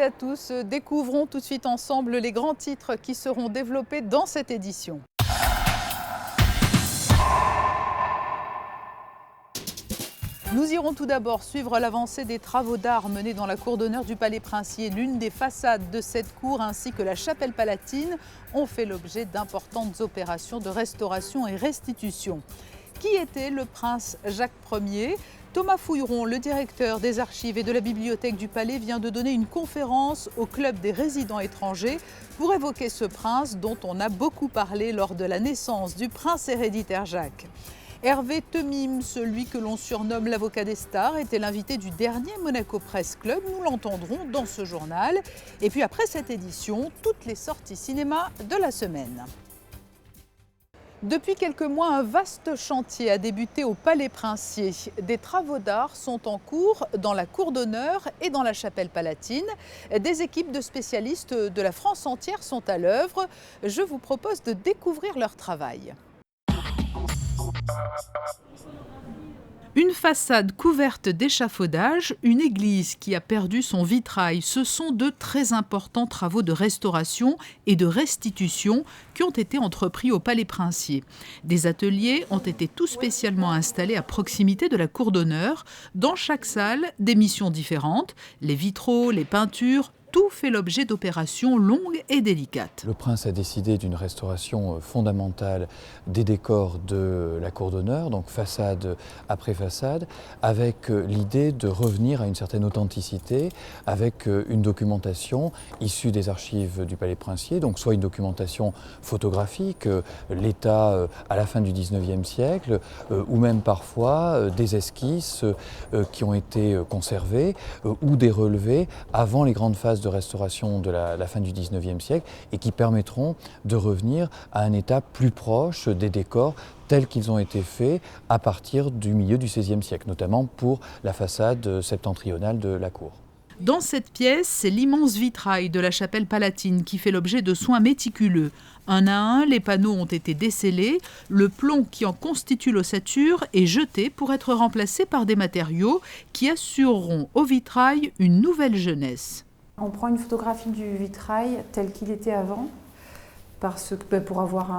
et à tous, découvrons tout de suite ensemble les grands titres qui seront développés dans cette édition. Nous irons tout d'abord suivre l'avancée des travaux d'art menés dans la cour d'honneur du Palais Princier. L'une des façades de cette cour ainsi que la chapelle palatine ont fait l'objet d'importantes opérations de restauration et restitution. Qui était le prince Jacques Ier ? Thomas Fouilleron, le directeur des archives et de la bibliothèque du Palais, vient de donner une conférence au club des résidents étrangers pour évoquer ce prince dont on a beaucoup parlé lors de la naissance du prince héréditaire Jacques. Hervé Temim, celui que l'on surnomme l'avocat des stars, était l'invité du dernier Monaco Press Club. Nous l'entendrons dans ce journal. Et puis après cette édition, toutes les sorties cinéma de la semaine. Depuis quelques mois, un vaste chantier a débuté au Palais Princier. Des travaux d'art sont en cours dans la cour d'honneur et dans la chapelle palatine. Des équipes de spécialistes de la France entière sont à l'œuvre. Je vous propose de découvrir leur travail. Une façade couverte d'échafaudage, une église qui a perdu son vitrail, ce sont de très importants travaux de restauration et de restitution qui ont été entrepris au Palais Princier. Des ateliers ont été tout spécialement installés à proximité de la cour d'honneur. Dans chaque salle, des missions différentes, les vitraux, les peintures. Tout fait l'objet d'opérations longues et délicates. Le prince a décidé d'une restauration fondamentale des décors de la cour d'honneur, donc façade après façade, avec l'idée de revenir à une certaine authenticité, avec une documentation issue des archives du Palais Princier, donc soit une documentation photographique, l'état à la fin du 19e siècle, ou même parfois des esquisses qui ont été conservées, ou des relevés avant les grandes phases de restauration de la fin du 19e siècle et qui permettront de revenir à un état plus proche des décors tels qu'ils ont été faits à partir du milieu du XVIe siècle, notamment pour la façade septentrionale de la cour. Dans cette pièce, c'est l'immense vitrail de la chapelle palatine qui fait l'objet de soins méticuleux. Un à un, les panneaux ont été descellés, le plomb qui en constitue l'ossature est jeté pour être remplacé par des matériaux qui assureront au vitrail une nouvelle jeunesse. On prend une photographie du vitrail tel qu'il était avant, pour avoir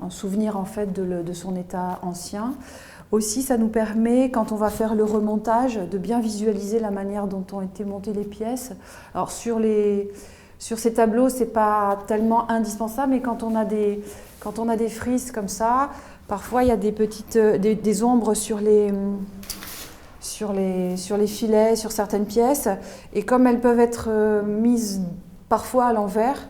un souvenir en fait de son état ancien. Aussi, ça nous permet, quand on va faire le remontage, de bien visualiser la manière dont ont été montées les pièces. Alors sur ces tableaux, c'est pas tellement indispensable, mais quand on a des frises comme ça, parfois il y a des ombres sur les filets, sur certaines pièces, et comme elles peuvent être mises parfois à l'envers,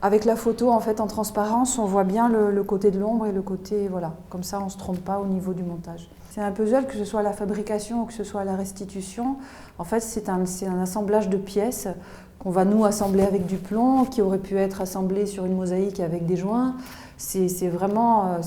avec la photo en fait en transparence, on voit bien le côté de l'ombre et le côté, voilà, comme ça on ne se trompe pas au niveau du montage. C'est un puzzle, que ce soit à la fabrication ou que ce soit à la restitution, en fait c'est un assemblage de pièces qu'on va nous assembler avec du plomb, qui aurait pu être assemblé sur une mosaïque avec des joints. C'est vraiment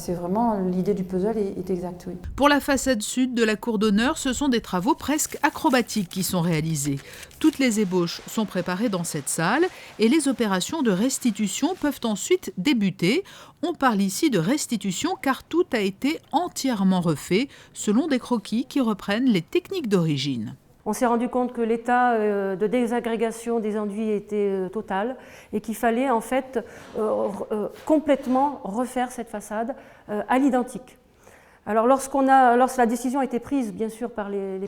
l'idée du puzzle est exacte, oui. Pour la façade sud de la cour d'honneur, ce sont des travaux presque acrobatiques qui sont réalisés. Toutes les ébauches sont préparées dans cette salle et les opérations de restitution peuvent ensuite débuter. On parle ici de restitution car tout a été entièrement refait selon des croquis qui reprennent les techniques d'origine. On s'est rendu compte que l'état de désagrégation des enduits était total et qu'il fallait en fait complètement refaire cette façade à l'identique. Alors lorsque la décision a été prise bien sûr par les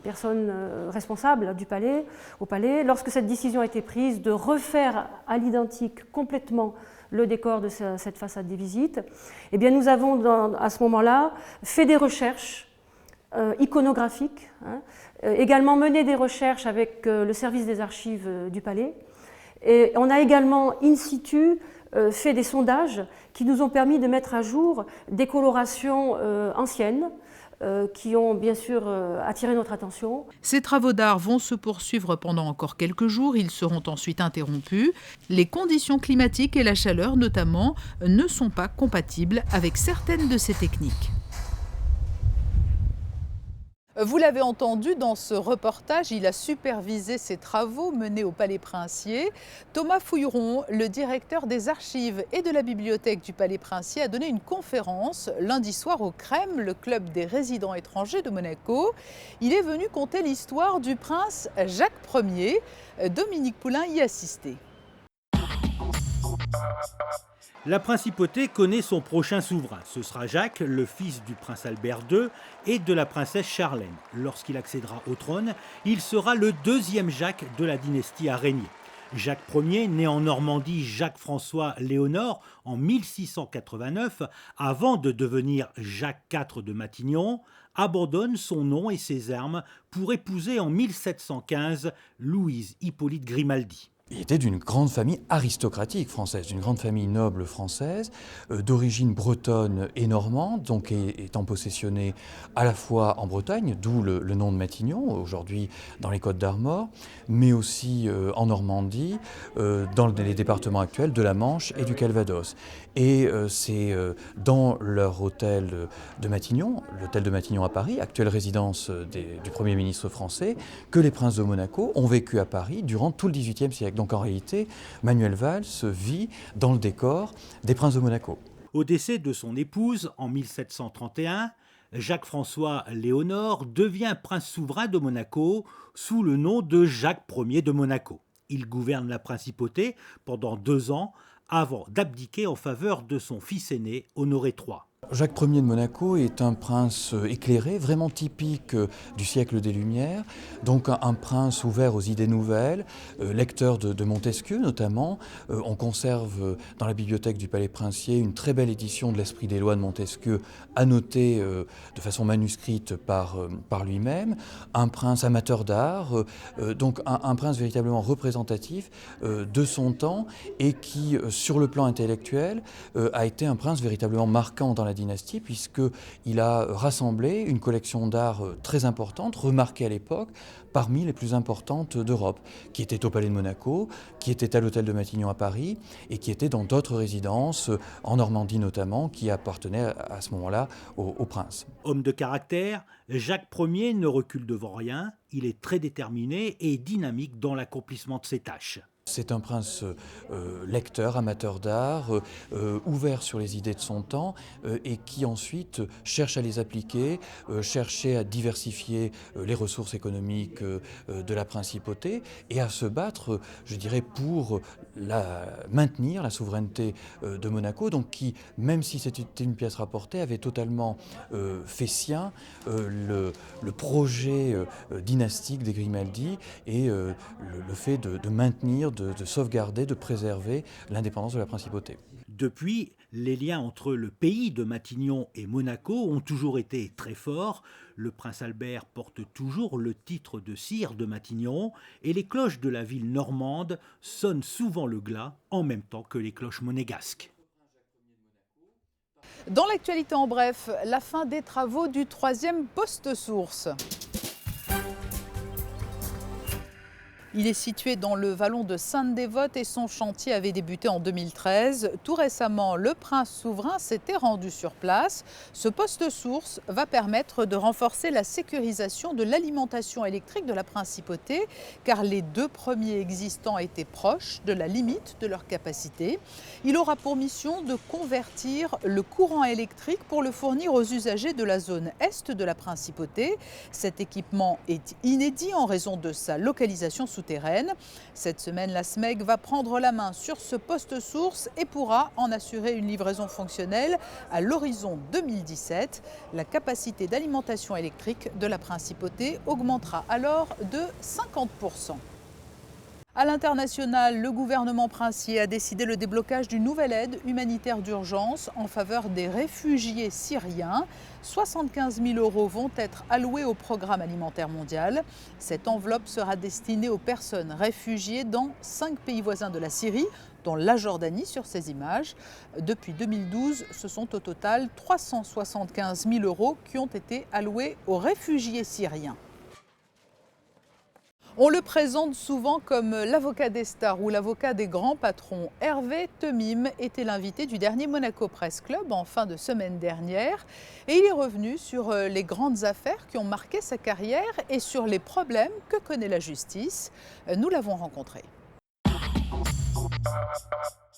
personnes responsables du palais, au palais, lorsque cette décision a été prise de refaire à l'identique complètement le décor de cette façade des visites, eh bien nous avons à ce moment-là fait des recherches iconographiques, également mené des recherches avec le service des archives du Palais. Et on a également in situ fait des sondages qui nous ont permis de mettre à jour des colorations anciennes qui ont bien sûr attiré notre attention. Ces travaux d'art vont se poursuivre pendant encore quelques jours, ils seront ensuite interrompus. Les conditions climatiques et la chaleur notamment ne sont pas compatibles avec certaines de ces techniques. Vous l'avez entendu dans ce reportage, il a supervisé ces travaux menés au Palais Princier. Thomas Fouilleron, le directeur des archives et de la bibliothèque du Palais Princier, a donné une conférence lundi soir au CREM, le club des résidents étrangers de Monaco. Il est venu conter l'histoire du prince Jacques Ier. Dominique Poulain y assistait. La principauté connaît son prochain souverain. Ce sera Jacques, le fils du prince Albert II et de la princesse Charlène. Lorsqu'il accédera au trône, il sera le deuxième Jacques de la dynastie à régner. Jacques Ier, né en Normandie Jacques-François Léonard en 1689, avant de devenir Jacques IV de Matignon, abandonne son nom et ses armes pour épouser en 1715 Louise Hippolyte Grimaldi. Il était d'une grande famille aristocratique française, d'une grande famille noble française, d'origine bretonne et normande, donc étant possessionné à la fois en Bretagne, d'où le nom de Matignon, aujourd'hui dans les Côtes d'Armor, mais aussi en Normandie, dans les départements actuels de la Manche et du Calvados. Et c'est dans leur hôtel de Matignon, l'hôtel de Matignon à Paris, actuelle résidence du Premier ministre français, que les princes de Monaco ont vécu à Paris durant tout le XVIIIe siècle. Donc en réalité, Manuel Valls vit dans le décor des princes de Monaco. Au décès de son épouse en 1731, Jacques-François Léonard devient prince souverain de Monaco sous le nom de Jacques Ier de Monaco. Il gouverne la principauté pendant 2 ans avant d'abdiquer en faveur de son fils aîné, Honoré III. Jacques Ier de Monaco est un prince éclairé, vraiment typique du siècle des Lumières, donc un prince ouvert aux idées nouvelles, lecteur de Montesquieu notamment. On conserve dans la bibliothèque du Palais Princier une très belle édition de l'Esprit des lois de Montesquieu, annotée de façon manuscrite par lui-même. Un prince amateur d'art, donc un prince véritablement représentatif de son temps et qui, sur le plan intellectuel, a été un prince véritablement marquant dans la dynastie, puisqu'il a rassemblé une collection d'art très importante, remarquée à l'époque, parmi les plus importantes d'Europe, qui était au Palais de Monaco, qui était à l'hôtel de Matignon à Paris, et qui était dans d'autres résidences, en Normandie notamment, qui appartenaient à ce moment-là au prince. Homme de caractère, Jacques Ier ne recule devant rien, il est très déterminé et dynamique dans l'accomplissement de ses tâches. C'est un prince lecteur, amateur d'art, ouvert sur les idées de son temps et qui ensuite cherche à les appliquer, cherchait à diversifier les ressources économiques de la principauté et à se battre, je dirais, pour maintenir la souveraineté de Monaco, donc qui, même si c'était une pièce rapportée, avait totalement fait sien le projet dynastique des Grimaldi et le fait de maintenir, de sauvegarder, de préserver l'indépendance de la principauté. Depuis, les liens entre le pays de Matignon et Monaco ont toujours été très forts. Le prince Albert porte toujours le titre de sire de Matignon et les cloches de la ville normande sonnent souvent le glas en même temps que les cloches monégasques. Dans l'actualité en bref, la fin des travaux du 3e poste source. Il est situé dans le vallon de Sainte-Dévote et son chantier avait débuté en 2013. Tout récemment, le prince souverain s'était rendu sur place. Ce poste source va permettre de renforcer la sécurisation de l'alimentation électrique de la principauté, car les 2 premiers existants étaient proches de la limite de leur capacité. Il aura pour mission de convertir le courant électrique pour le fournir aux usagers de la zone est de la principauté. Cet équipement est inédit en raison de sa localisation souterraine. Cette semaine, la SMEG va prendre la main sur ce poste source et pourra en assurer une livraison fonctionnelle à l'horizon 2017. La capacité d'alimentation électrique de la principauté augmentera alors de 50%. À l'international, le gouvernement princier a décidé le déblocage d'une nouvelle aide humanitaire d'urgence en faveur des réfugiés syriens. 75 000 € vont être alloués au programme alimentaire mondial. Cette enveloppe sera destinée aux personnes réfugiées dans 5 pays voisins de la Syrie, dont la Jordanie sur ces images. Depuis 2012, ce sont au total 375 000 € qui ont été alloués aux réfugiés syriens. On le présente souvent comme l'avocat des stars ou l'avocat des grands patrons. Hervé Temim était l'invité du dernier Monaco Press Club en fin de semaine dernière et il est revenu sur les grandes affaires qui ont marqué sa carrière et sur les problèmes que connaît la justice. Nous l'avons rencontré.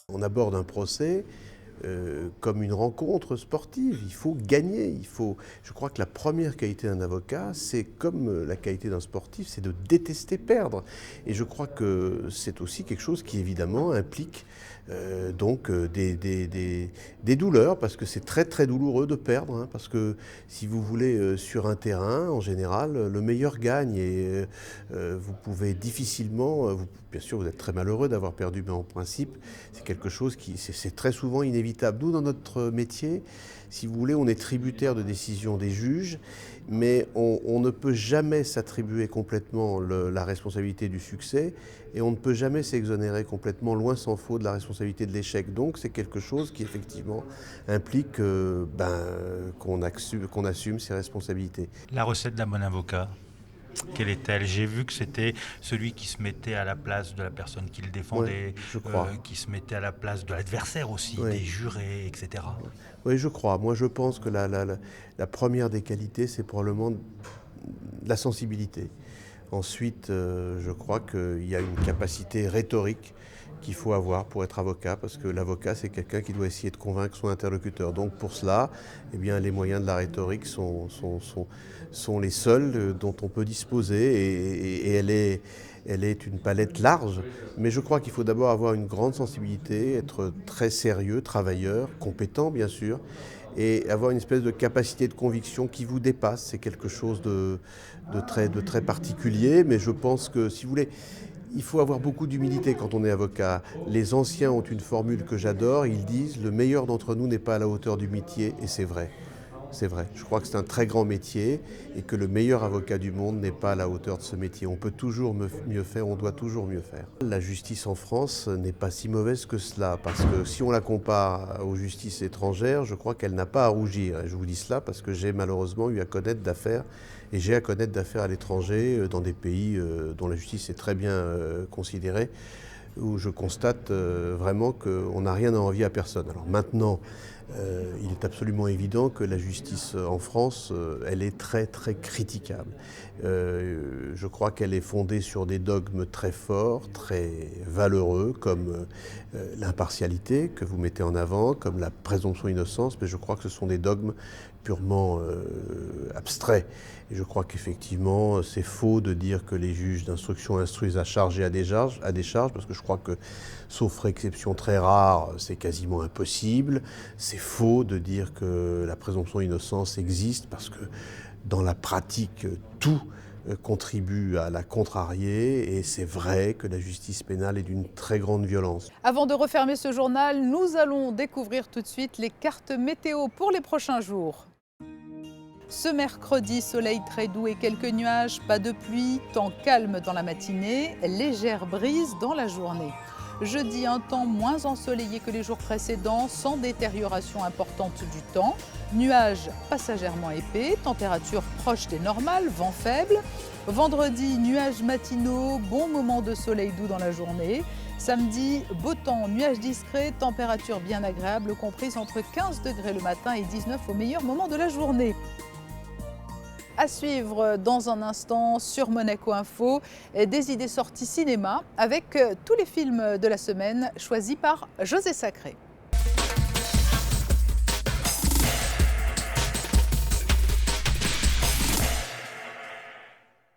On aborde un procès comme une rencontre sportive. Il faut gagner. Je crois que la première qualité d'un avocat, c'est comme la qualité d'un sportif, c'est de détester perdre. Et je crois que c'est aussi quelque chose qui évidemment implique des douleurs, parce que c'est très très douloureux de perdre, hein, parce que si vous voulez sur un terrain, en général, le meilleur gagne et vous pouvez difficilement, bien sûr vous êtes très malheureux d'avoir perdu, mais en principe c'est quelque chose qui c'est très souvent inévitable. Nous, dans notre métier, si vous voulez, on est tributaire de décisions des juges, mais on ne peut jamais s'attribuer complètement la responsabilité du succès et on ne peut jamais s'exonérer complètement, loin s'en faut, de la responsabilité de l'échec. Donc c'est quelque chose qui effectivement implique qu'on assume ses responsabilités. La recette d'un bon avocat, quelle est-elle? J'ai vu que c'était celui qui se mettait à la place de la personne qui le défendait, je crois. Qui se mettait à la place de l'adversaire aussi, Oui. des jurés, etc. Oui, je crois. Moi, je pense que la première des qualités, c'est probablement la sensibilité. Ensuite, je crois qu'il y a une capacité rhétorique qu'il faut avoir pour être avocat, parce que l'avocat, c'est quelqu'un qui doit essayer de convaincre son interlocuteur. Donc pour cela, eh bien, les moyens de la rhétorique sont les seuls dont on peut disposer, et elle est une palette large. Mais je crois qu'il faut d'abord avoir une grande sensibilité, être très sérieux, travailleur, compétent bien sûr, et avoir une espèce de capacité de conviction qui vous dépasse. C'est quelque chose de très particulier, mais je pense que, si vous voulez, il faut avoir beaucoup d'humilité quand on est avocat. Les anciens ont une formule que j'adore, ils disent « le meilleur d'entre nous n'est pas à la hauteur du métier », et c'est vrai. C'est vrai. Je crois que c'est un très grand métier et que le meilleur avocat du monde n'est pas à la hauteur de ce métier. On peut toujours mieux faire, on doit toujours mieux faire. La justice en France n'est pas si mauvaise que cela, parce que si on la compare aux justices étrangères, je crois qu'elle n'a pas à rougir. Et je vous dis cela parce que j'ai malheureusement eu à connaître d'affaires, et j'ai à connaître d'affaires à l'étranger, dans des pays dont la justice est très bien considérée, où je constate vraiment qu'on n'a rien à envier à personne. Alors maintenant, il est absolument évident que la justice en France, elle est très très critiquable. Je crois qu'elle est fondée sur des dogmes très forts, très valeureux, comme l'impartialité que vous mettez en avant, comme la présomption d'innocence, mais je crois que ce sont des dogmes purement abstraits. Et je crois qu'effectivement, c'est faux de dire que les juges d'instruction instruisent à charge et à décharge, parce que je crois que, sauf exception très rare, c'est quasiment impossible. C'est faux de dire que la présomption d'innocence existe, parce que dans la pratique, tout contribue à la contrarier, et c'est vrai que la justice pénale est d'une très grande violence. Avant de refermer ce journal, nous allons découvrir tout de suite les cartes météo pour les prochains jours. Ce mercredi, soleil très doux et quelques nuages, pas de pluie, temps calme dans la matinée, légère brise dans la journée. Jeudi, un temps moins ensoleillé que les jours précédents, sans détérioration importante du temps. Nuages passagèrement épais, température proche des normales, vent faible. Vendredi, nuages matinaux, bon moment de soleil doux dans la journée. Samedi, beau temps, nuages discrets, température bien agréable, comprise entre 15 degrés le matin et 19 au meilleur moment de la journée. À suivre dans un instant sur Monaco Info, des idées sorties cinéma avec tous les films de la semaine choisis par José Sacré.